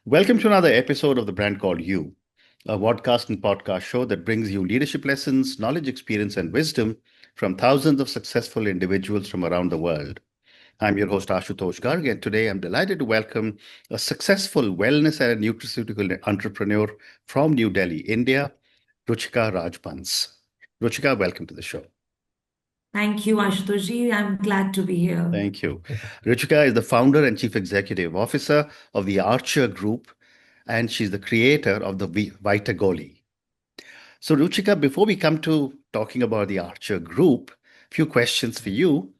Welcome to another episode of The Brand Called You, a podcast and podcast show that brings you leadership lessons, knowledge, experience, and wisdom from thousands of successful individuals from around the world. I'm your host, Ashutosh Garg, and today I'm delighted to welcome a successful wellness and nutraceutical entrepreneur from New Delhi, India, Ruchika Rajbans. Ruchika, welcome to the show. Thank you, Ashutoshi. I'm glad to be here. Thank you. Ruchika is the founder and chief executive officer of the Arechar Group, and she's the creator of the Vitagoli. So, Ruchika, before we come to talking about the Archer Group, a few questions for you.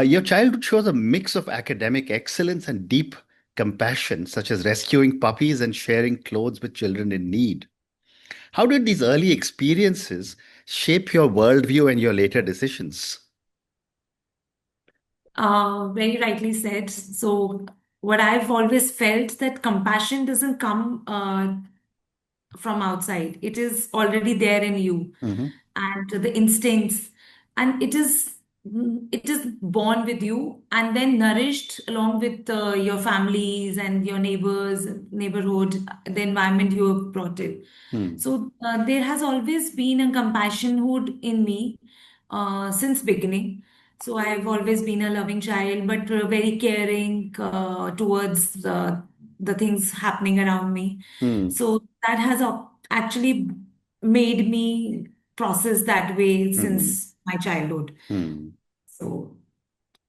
Your childhood shows a mix of academic excellence and deep compassion, such as rescuing puppies and sharing clothes with children in need. How did these early experiences shape your worldview and your later decisions? Very rightly said. So, what I've always felt that compassion doesn't come from outside. It is already there in you, Hmm. and the instincts, and it is born with you and then nourished along with your families and your neighbors, neighborhood, the environment you have brought in. Hmm. So there has always been a compassionhood in me since beginning. So I've always been a loving child, but very caring towards the things happening around me. Hmm. So that has actually made me process that way Hmm. since my childhood. Hmm. So Okay.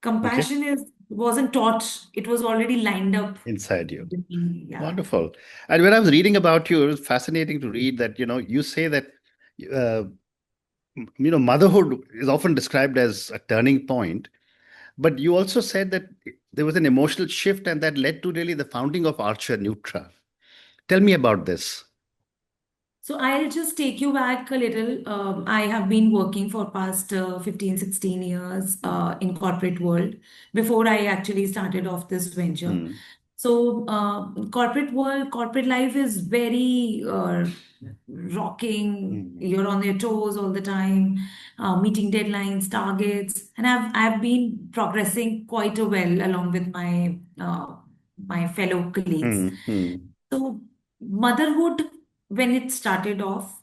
compassion is wasn't taught; it was already lined up Inside you. with me. Yeah. Wonderful. And when I was reading about you, it was fascinating to read that, you say that uh, motherhood is often described as a turning point, but you also said that there was an emotional shift and that led to really the founding of Archer Nutra. Tell me about this. So I'll just take you back a little. I have been working for past 15, 16 years in corporate world before I actually started off this venture. Mm, So corporate world, corporate life is very rocking. mm, You're on your toes all the time, meeting deadlines, targets, and I've been progressing quite a well along with my fellow colleagues. mm, mm, So, motherhood, when it started off,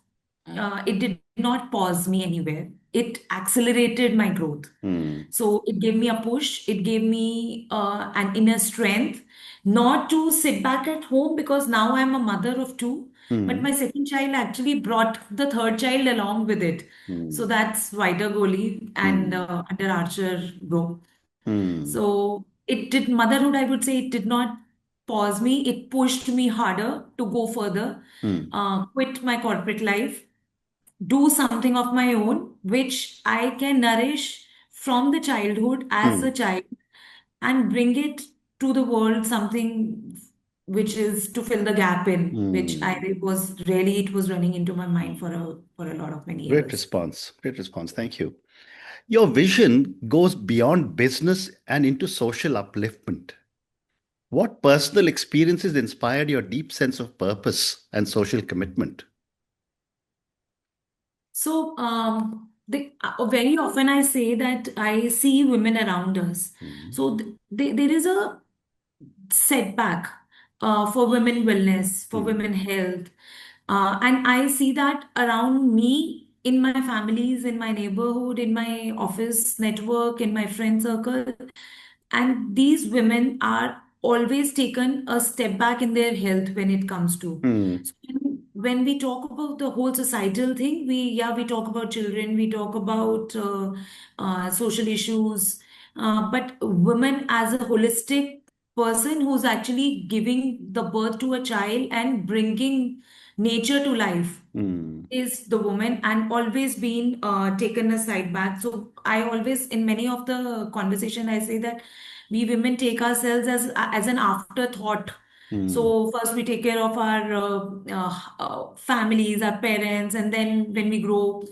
it did not pause me anywhere. It accelerated my growth. mm, So, it gave me a push, it gave me an inner strength, not to sit back at home because now I'm a mother of two, but mm, my second child actually brought the third child along with it. So, mm, that's Vitagoli and mm, under Archer Group. mm, So it did motherhood, I would say it did not pause me. It pushed me harder to go further, mm, quit my corporate life, do something of my own, which I can nourish from the childhood as a mm, child and bring it to the world, something which is to fill the gap in, which I mm. it was really it was running into my mind for a lot of many Great years. response. Great response. Thank you. Your vision goes beyond business and into social upliftment. What personal experiences inspired your deep sense of purpose and social commitment? So, very often I say that I see women around us. Mm, So, there is a setback for women wellness, for mm, women health. And I see that around me, in my families, in my neighborhood, in my office network, in my friend circle. And these women are always taken a step back in their health when it comes to. mm, So when we talk about the whole societal thing, we talk about children, we talk about social issues, but women as a holistic person who's actually giving the birth to a child and bringing nature to life mm, is the woman and always been taken a side back. So I always, in many of the conversation, I say that we women take ourselves as an afterthought. mm, So first we take care of our families, our parents, and then when we grow,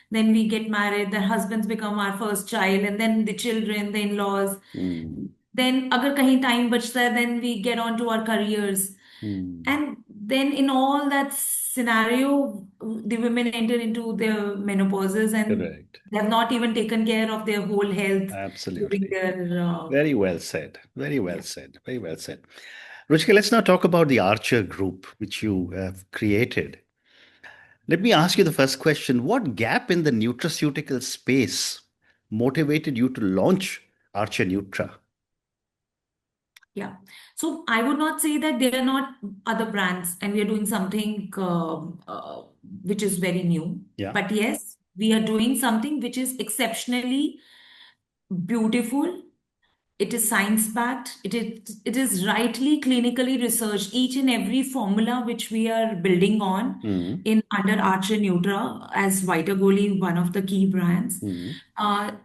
then we get married. The husbands become our first child, and then the children, the in-laws. mm, Then अगर कहीं time बचता है, then we get on to our careers. mm. And then in all that scenario, the women enter into their menopauses and Correct. they have not even taken care of their whole health during Absolutely. their Very well said. Very well yeah. said. Very well said. Ruchika, let's now talk about the Archer Group, which you have created. Let me ask you the first question. What gap in the nutraceutical space motivated you to launch Archer Nutra? Yeah. So I would not say that there are not other brands and we are doing something which is very new. Yeah. But yes, we are doing something which is exceptionally beautiful. It is science backed. It is rightly clinically researched. Each and every formula which we are building on Mm, in under Archer Nutra as Vitagoli, one of the key brands. mm,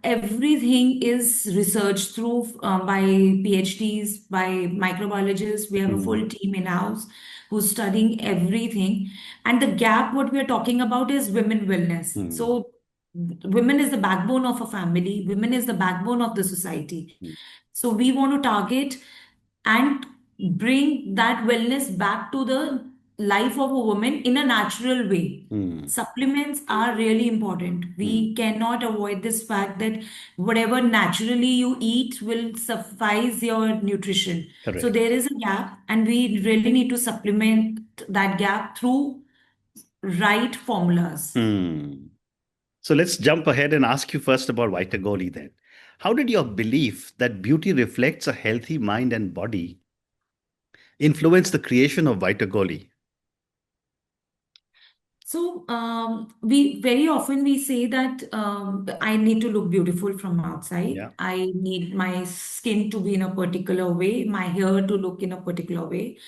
Everything is researched through by PhDs, by microbiologists. We have a mm, full team in house who's studying everything. And the gap, what we are talking about is women wellness. mm, So women is the backbone of a family. Women is the backbone of the society. mm, So we want to target and bring that wellness back to the life of a woman in a natural way. mm. Supplements are really important. Mm. We cannot avoid this fact that whatever naturally you eat will suffice your nutrition. So Correct. there is a gap, and we really need to supplement that gap through right formulas. Mm. So let's jump ahead and ask you first about Vitagoli then. How did your belief that beauty reflects a healthy mind and body influence the creation of Vitagoli? So we very often we say that I need to look beautiful from outside. Yeah. I need my skin to be in a particular way, my hair to look in a particular way.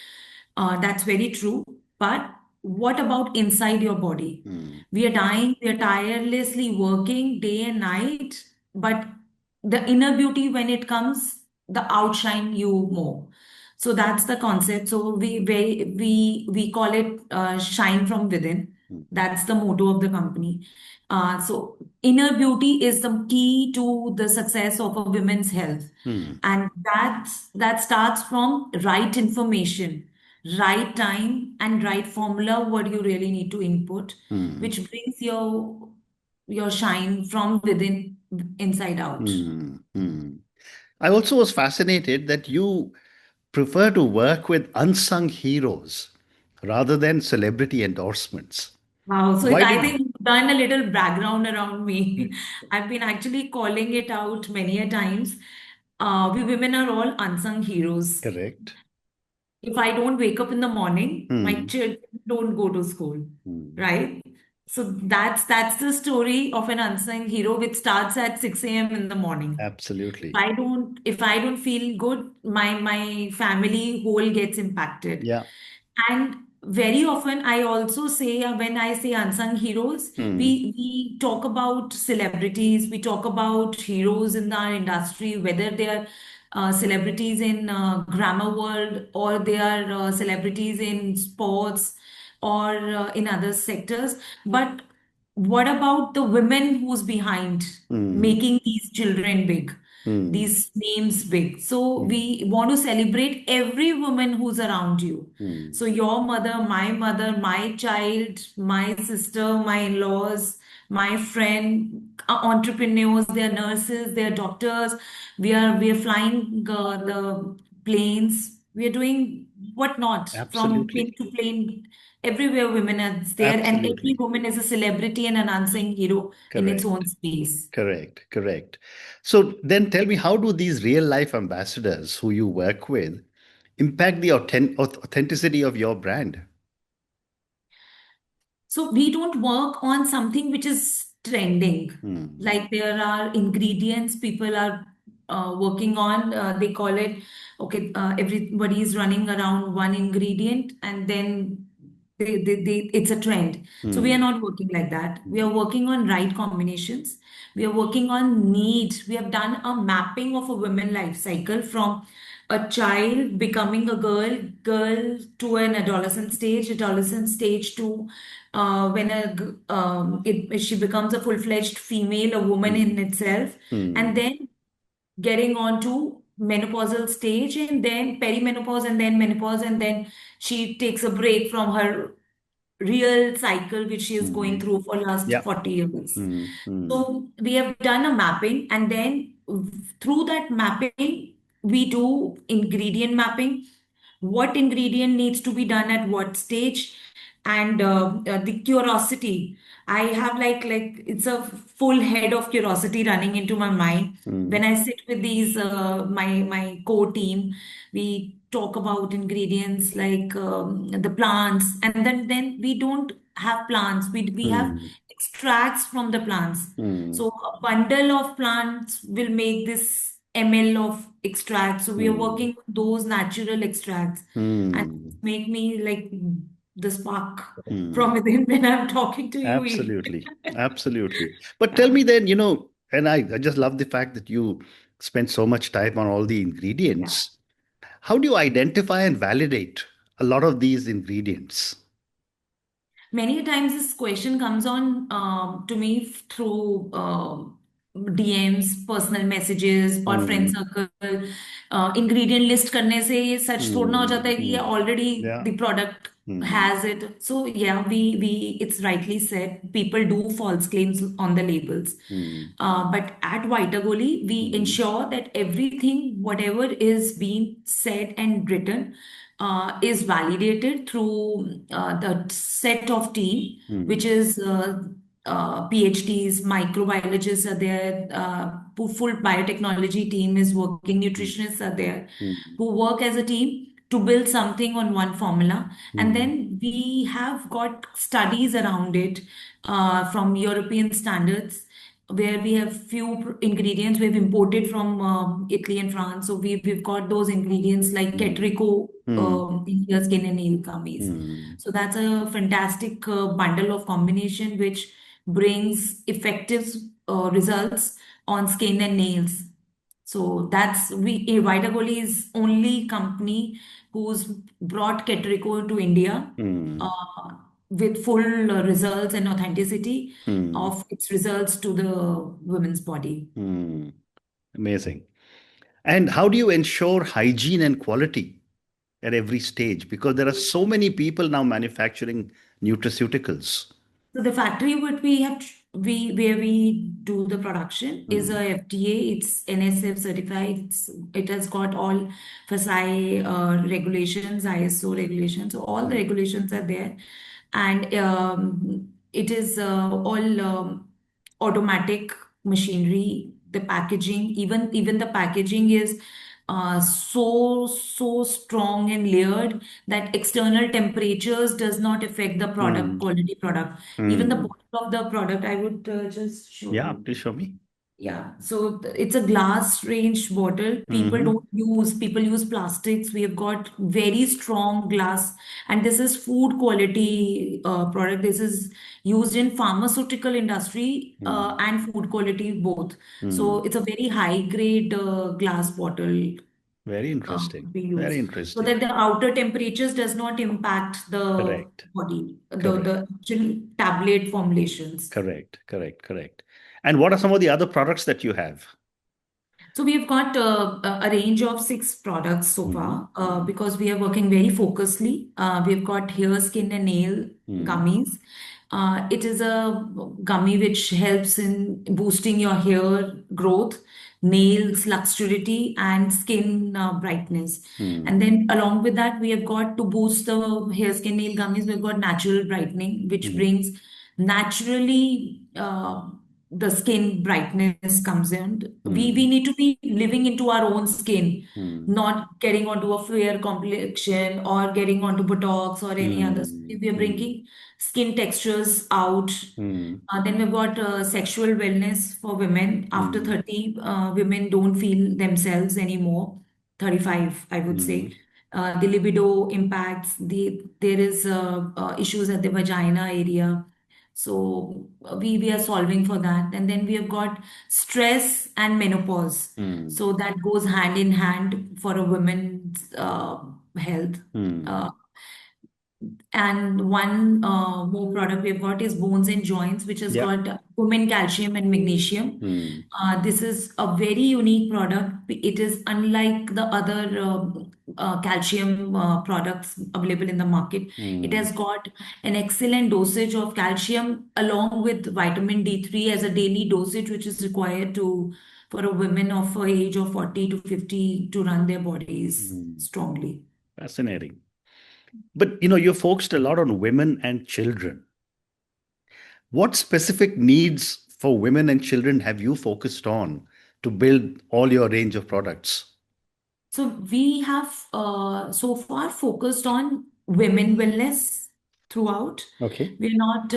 That's very true. But what about inside your body? Mm, We are dying, we are tirelessly working day and night, but the inner beauty, when it comes, the outshine you more. So that's the concept. So we call it shine from within. mm, That's the motto of the company. So inner beauty is the key to the success of a women's health, mm, and that starts from right information, right time, and right formula. What you really need to input, mm, which brings your shine from within inside out. mm, mm. I also was fascinated that you prefer to work with unsung heroes rather than celebrity endorsements. Wow. So Why I did think you've done a little background around me. I've been actually calling it out many a times. We women are all unsung heroes. correct? If I don't wake up in the morning, my Mm, children don't go to school, mm, right? So that's the story of an unsung hero, which starts at 6 a.m. in the morning. absolutely. If I don't feel good, my family whole gets impacted. Yeah. And very often I also say, when I say unsung heroes, Mm, we talk about celebrities, we talk about heroes in our industry, whether they are celebrities in grammar world, or they are celebrities in sports, or in other sectors. But what about the women who's behind mm, making these children big, mm, these names big? So mm, we want to celebrate every woman who's around you. mm, So your mother, my child, my sister, my in-laws, my friend, entrepreneurs, they're nurses, they're doctors. We are flying the planes. We are doing what not, from absolutely. plane to plane. Everywhere women are there, and every Absolutely. woman is a celebrity and an unsung hero in its own Correct. space. Correct. Correct. So then tell me, how do these real life ambassadors who you work with impact the authenticity of your brand? So we don't work on something which is trending. Mm, Like there are ingredients people are working on. They call it, okay, everybody is running around one ingredient, and then it's a trend. So we are mm, not working like that. We are mm, working on right combinations. We are working on need. We have done a mapping of a women life cycle from a child becoming a girl to an adolescent stage to when she becomes a full-fledged female, a woman in mm, itself, and mm, then getting on to menopausal stage, and then perimenopause, and then menopause, and then she takes a break from her real cycle which she is going mm. through for last Yeah. 40 years. Mm, mm, So we have done a mapping, and then through that mapping we do ingredient mapping, what ingredient needs to be done at what stage, and the curiosity. I have like it's a full head of curiosity running into my mind when mm, I sit with these my core team. We talk about ingredients like the plants, and then we don't have plants. We have mm, extracts from the plants. mm, So a bundle of plants will make this ml of extract. So we are mm, working with those natural extracts, and mm, make me like the spark mm. from within when I'm talking to you. Even. Absolutely. Absolutely. But tell Yeah. me then, and I just love the fact that you spend so much time on all the Yeah. ingredients. How do you identify and validate a lot of these ingredients? Many times this question comes on to me through DMs, personal messages or friend Mm, circle. Ingredient list करने से ये सच थोड़ा हो जाता mm, है कि ये mm. already Yeah. the product Mm, has it. So yeah, we it's rightly said. People do false claims on the labels. mm, But at Vitagoli, we mm, ensure that everything, whatever is being said and written, is validated through the set of team, which mm, is PhDs, microbiologists are there, full biotechnology team is working, mm, nutritionists are there, mm, who work as a team to build something on one formula. And mm, then we have got studies around it from European standards, where we have few ingredients we've imported from Italy and France. So we've got those ingredients like mm, Ketrico mm, in your skin and nail gummies. mm, So that's a fantastic bundle of combination which brings effective results on skin and nails. So that's Vitagoli is only company who's brought Ketrico to India mm, uh, with full results and authenticity mm, of its results to the women's body. mm. Amazing. And how do you ensure hygiene and quality at every stage? Because there are so many people now manufacturing nutraceuticals. So the factory what we have we where we do the production is Mm, a FDA. It's NSF certified. It has got all FSI regulations, ISO regulations. So all the mm, regulations are there, and it is all automatic machinery. The packaging, even the packaging is so strong and layered that external temperatures does not affect the product mm, quality product. Even the mm. bottle of the product, I would just show Yeah, you. please show me. Yeah, so it's a glass range bottle. Hmm. People use plastics. We have got very strong glass, and this is food quality product. This is used in pharmaceutical industry Mm, and food quality both. mm. So it's a very high grade glass bottle Very interesting. we Very use, so interesting. that the outer temperatures does not impact the Correct. body, Correct. the actual tablet formulations. Correct. Correct. Correct. And what are some of the other products that you have? So we've got a range of six products so Mm, far because we are working very focusedly. We've got hair, skin, and nail mm, gummies. It is a gummy which helps in boosting your hair growth, nails luxuriety, and skin brightness. And mm, then along with that, we have got to boost the hair, skin, nail gummies. We've got natural brightening, which mm, brings naturally. The skin brightness comes in. We mm, need to be living into our own skin, mm, not getting onto a fair complexion or getting onto Botox or any others. mm, We are mm, bringing skin textures out. mm, Then we've got sexual wellness for women. After mm, 30, women don't feel themselves anymore. 35, I would say. mm, The libido impacts. There is issues at the vagina area. So we are solving for that. And then we have got stress and menopause. mm, So that goes hand in hand for a woman's health. mm. Uh, and one more product we've got is bones and joints, which has Yeah. got women calcium and magnesium. Mm, This is a very unique product. It is unlike the other calcium products available in the market. It mm, has got an excellent dosage of calcium along with vitamin D3 as a daily dosage, which is required to for a woman of age of 40 to 50 to run their bodies mm. strongly. Fascinating. But you're focused a lot on women and children. What specific needs for women and children have you focused on to build all your range of products? So we have so far focused on women wellness throughout. Okay. We're not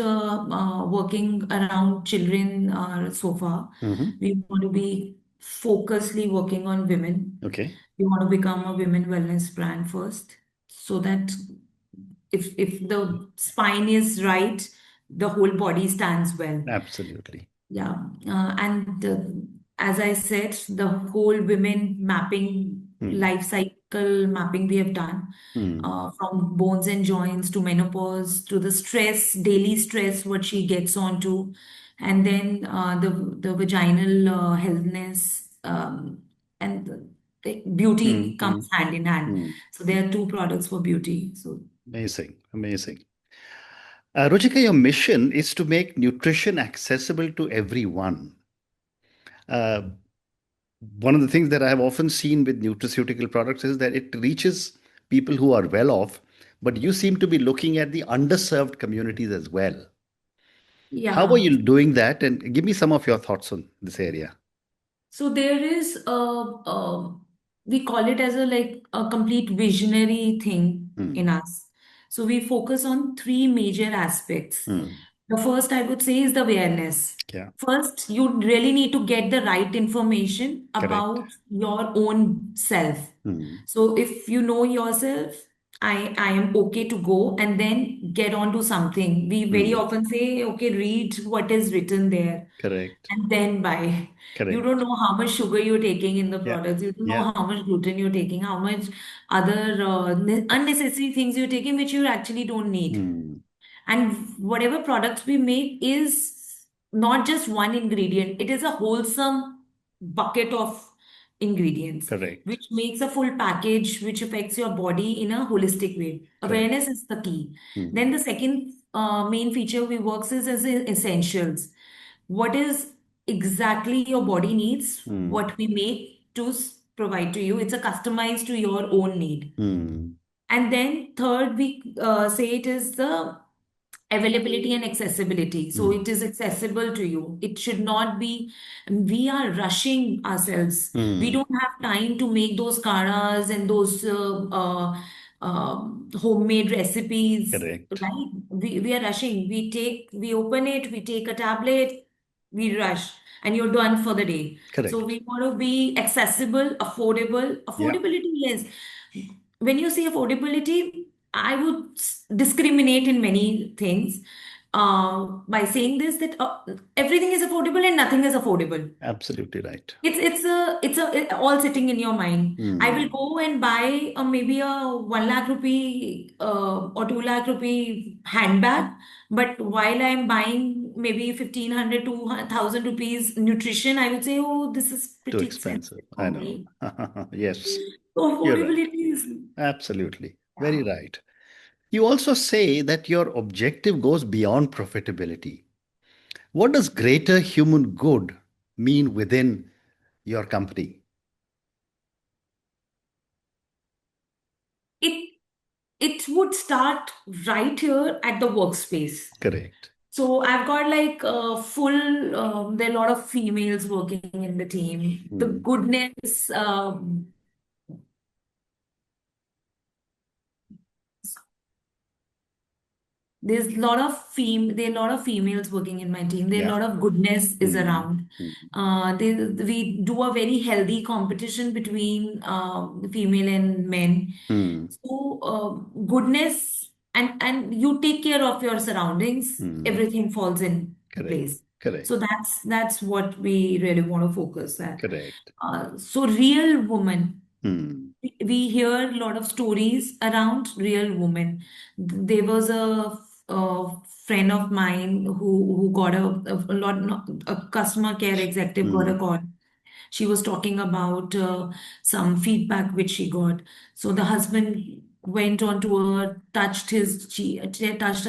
working around children so far. Hmm. We want to be focusedly working on women. Okay. We want to become a women wellness brand first, so that if the spine is right, the whole body stands well. Absolutely. Yeah, and as I said, the whole women mapping, Hmm. life cycle mapping we have done, Hmm. from bones and joints to menopause to the stress, daily stress, what she gets onto, and then the vaginal healthness, and the Hmm. beauty Hmm. comes hand in hand. Hmm. So there are two products for beauty. So Amazing. Amazing. Ruchika, your mission is to make nutrition accessible to everyone. Uh, One of the things that I have often seen with nutraceutical products is that it reaches people who are well off, but you seem to be looking at the underserved communities as well. How are yeah. you doing that? And give me some of your thoughts on this area. So there is we call it as a like a complete visionary thing in Hmm. us. So we focus on three major aspects. Hmm. The first I would say is the awareness. Yeah. First, you really need to get the right information Correct. about your own self. Hmm. So if you know yourself, I am okay to go and then get on to something. We very Hmm. often say, okay, read what is written there Correct. and then buy. You don't Correct. know how much sugar you're taking in the Yeah. products. You don't Yeah. know how much gluten you're taking, how much other unnecessary things you're taking, which you actually don't need. Hmm. And whatever products we make is not just one ingredient, it is a wholesome bucket of ingredients, Correct. which makes a full package, which affects your body in a holistic way. Correct. Awareness is the key. Then Hmm. the second main feature we works is as essentials. What is exactly your body needs, Hmm. what we make to provide to you. It's a customized to your own need. Hmm. And then third, we say it is the availability and accessibility. So Hmm. it is accessible to you. It should not be, we are rushing ourselves. We Hmm. don't have time to make those karas and those homemade recipes, Correct. right? We are rushing. We open it, we take a tablet, we rush, and you're done for the day. So Correct. we want to be accessible, affordable. Yeah. Affordability, yes. When you say affordability, I would discriminate in many things by saying this that everything is affordable and nothing is affordable. Absolutely right. It's all sitting in your mind. I will Hmm. go and buy maybe a 1 lakh rupee or 2 lakh rupee handbag, but while I'm buying maybe 1,500 to 1,000 rupees nutrition, I would say, oh, this is Too pretty expensive. expensive I for know. me. Yes. So You're right. affordability is, Absolutely. Very yeah. right. You also say that your objective goes beyond profitability. What does greater human good mean within your company? It it would start right here at the workspace. Correct. So I've got like full, there are a lot of females working in the team. The Hmm. goodness, there are a lot of females working in my team. There are Yeah. a lot of goodness is Hmm. around. Hmm. We do a very healthy competition between female and men. Hmm. So goodness, and you take care of your surroundings, Hmm. everything falls in Correct. place. So Correct. that's what we really want to focus at. Correct. So real woman. Hmm. We hear a lot of stories around real women. There was a friend of mine who got a lot, a customer care executive got a Hmm. call. She was talking about some feedback which she got. So the husband went on to her, touched her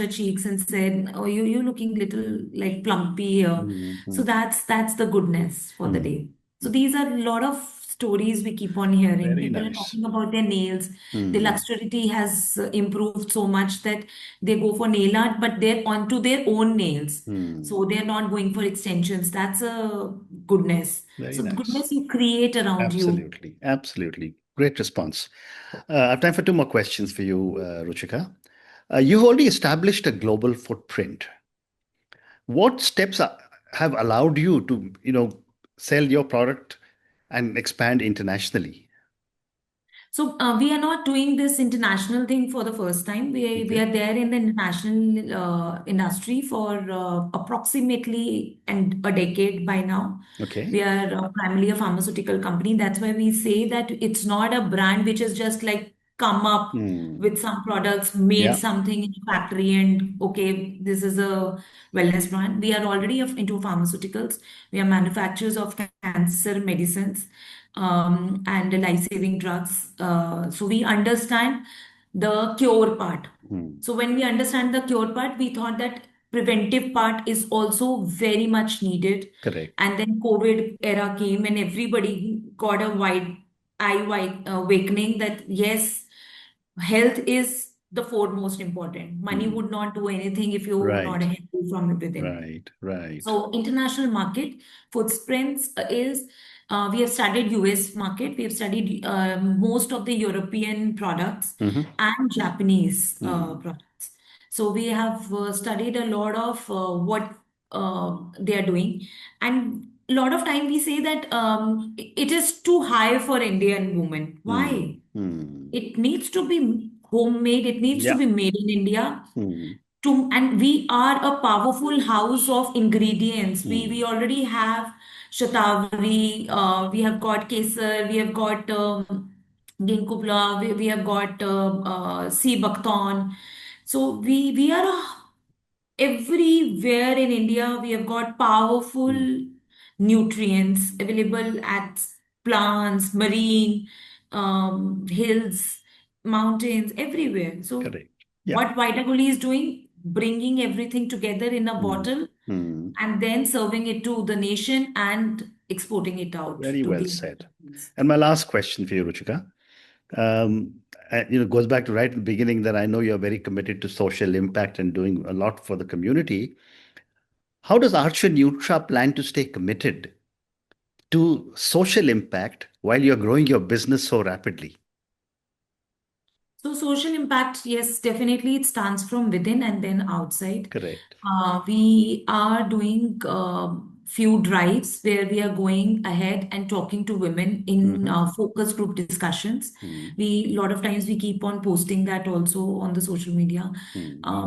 cheeks and said, "Oh, you're looking little like plumpy here." Hmm. So Hmm. that's the goodness for the Hmm. day. So these are a lot of stories we keep on hearing. Very People are nice. talking about their nails. The Hmm. luxury has improved so much that they go for nail art, but they're onto their own nails. Hmm. So they're not going for extensions. That's a goodness. Very So the nice. goodness you create around you. Absolutely. Absolutely. Great response. I have time for two more questions for you, Ruchika. You've already established a global footprint. What steps have allowed you to, sell your product and expand internationally? So we are not doing this international thing for the first time. We Okay. are there in the international industry for approximately a decade by now. Okay. We are primarily a pharmaceutical company. That's why we say that it's not a brand which is just like come up Hmm. with some products, made Yeah. something in a factory, and okay, this is a wellness brand. We are already into pharmaceuticals. We are manufacturers of cancer medicines and life-saving drugs. So we understand the cure part. Hmm. So when we understand the cure part, we thought that preventive part is also very much needed. Correct. And then COVID era came and everybody got a wide wide awakening that yes, health is the foremost important. Money Hmm. would not do anything if you're not Right. healthy from within. Right. Right. So international market footprints is we have studied US market, we have studied most of the European products Mm-hmm. and Japanese Hmm. products. So we have studied a lot of what they are doing, and a lot of time we say that it is too high for Indian women. Hmm. Why? Hmm. It needs to be homemade. It needs to Yeah. be made in India Hmm. and we are a powerful house of ingredients. We Hmm. already have shatavari, we have got kesar, we have got ginkgo, we have got sea buckthorn. So we are everywhere in India. We have got powerful Hmm. nutrients available at plants, marine, hills, mountains, everywhere. So Correct. Yeah. what Vitagoli is doing, bringing everything together in a Hmm. bottle Hmm. and then serving it to the nation and exporting it out Very to well the said. countries. And my last question for you, Ruchika, goes back to right at the beginning that I know you're very committed to social impact and doing a lot for the community. How does Archer Nutra plan to stay committed to social impact while you're growing your business so rapidly? So social impact, yes, definitely it starts from within and then outside. Correct. We are doing few drives where we are going ahead and talking to women in Mm-hmm. focus group discussions. Mm-hmm. We a lot of times we keep on posting that also on the social media.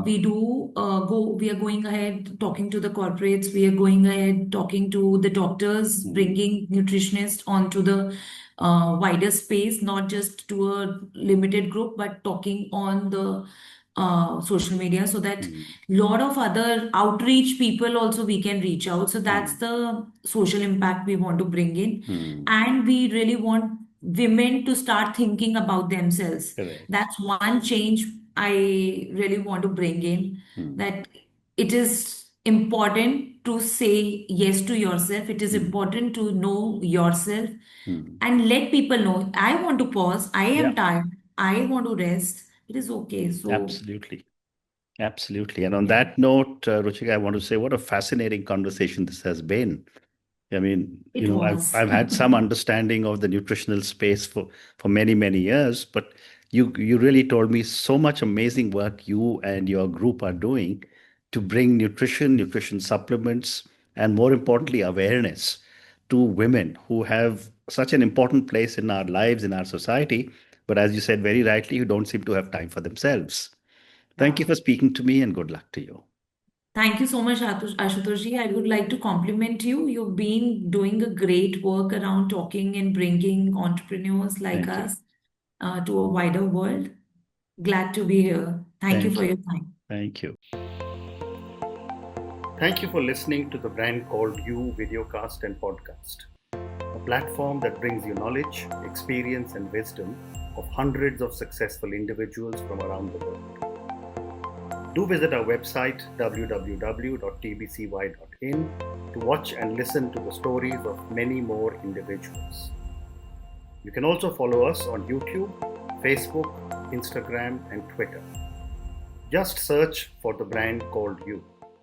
We do go. We are going ahead talking to the corporates. We are going ahead talking to the doctors, Mm-hmm. bringing nutritionists onto the wider space, not just to a limited group, but talking on the social media so that lot of other outreach people also we can reach out. So that's Mm-hmm. the social impact we want to bring in. Mm-hmm. And we really want women to start thinking about themselves. Correct. That's one change I really want to bring in, Mm-hmm. that it is important to say yes to yourself. It is Mm-hmm. important to know yourself Mm-hmm. and let people know I want to pause, I Yeah, am tired, I want to rest. It is okay. So, absolutely. Absolutely. And on yeah, that note, Ruchika, I want to say what a fascinating conversation this has been. I mean, it was. I've had some understanding of the nutritional space for many, many years, but you really told me so much amazing work you and your group are doing to bring nutrition supplements, and more importantly, awareness to women who have such an important place in our lives, in our society. But as you said very rightly, who don't seem to have time for themselves. Thank you Yeah. for speaking to me and good luck to you. Thank you so much, Ashutoshi. I would like to compliment you. You've been doing a great work around talking and bringing entrepreneurs like Thank you. us to a wider world. Glad to be here. Thank you Thank for you. your time. Thank you. Thank you for listening to the brand called You Videocast and Podcast, a platform that brings you knowledge, experience, and wisdom of hundreds of successful individuals from around the world. Do visit our website www.tbcy.in to watch and listen to the stories of many more individuals. You can also follow us on YouTube, Facebook, Instagram, and Twitter. Just search for the brand called You.